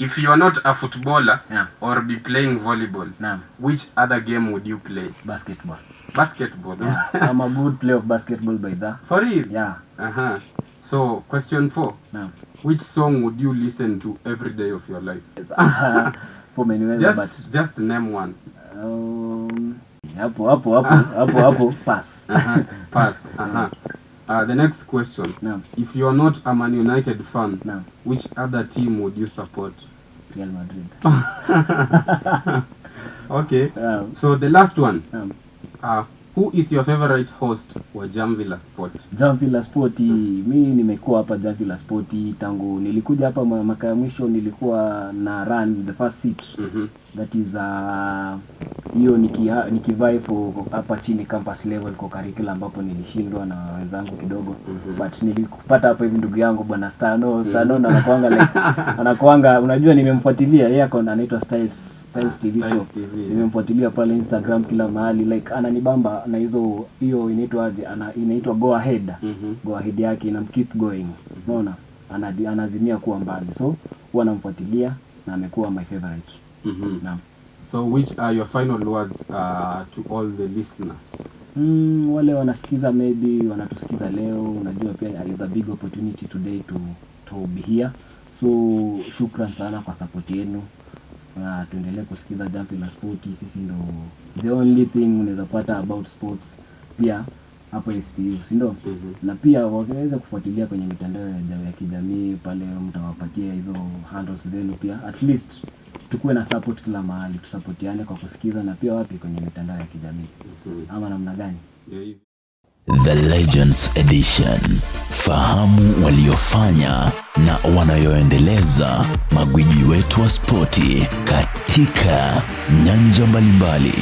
If you are not a footballer Yeah. or be playing volleyball, which other game would you play? Basketball. Basketball. Yeah. I'm a good player of basketball by that. For real? Yeah. So, question 4. Which song would you listen to every day of your life? For many ways, just name one. Hapo, pass. Pass. The next question. If you are not a Man United fan, which other team would you support? Real Madrid. Okay. So the last one. Who is your favorite host wa Jamvilla Sport? Jamvilla Sport, mimi nimekuwa hapa Jamvilla Sport tangu nilikuja hapa mwaka ya mwisho, nilikuwa na run the first seat. That is hiyo nikivai for hapa chini campus level kwa curriculum ambapo nilishindwa na wenzangu kidogo. But nilikupata hapa hivi ndugu yangu bwana Stano na anakuanga unajua nimemfuatilia yeye anaitwa Styles TV. Nimemfuatilia pale Instagram kila mahali, like ananibamba na hiyo inaitwa go ahead. Go ahead yake ina keep going. Unaona? Anazimia kuwa mbali. So huwa namfuatilia na amekuwa my favorite. Naam. So which are your final words to all the listeners? Wale wanasikiza, maybe wanatusikiza leo, unajua pia is a big opportunity today to be here. So shukran sana kwa support yenu. Tuendelee kusikiza Jamvilla Sport. Sisi ndo the only thing unaweza pata about sports pia hapo SPU, si ndio? Na pia waweze kufuatilia kwenye mitandao ya kijamii pale, mtawapatia hizo handles zenu pia, at least tukue na support kila mahali, tusapotiane kwa kusikiza na pia wapi kwenye mitandao ya kijamii. Ama namna gani? The Legends Edition. Fahamu waliofanya na wanayoendeleza magwiji wetu wa spoti katika nyanja mbalimbali.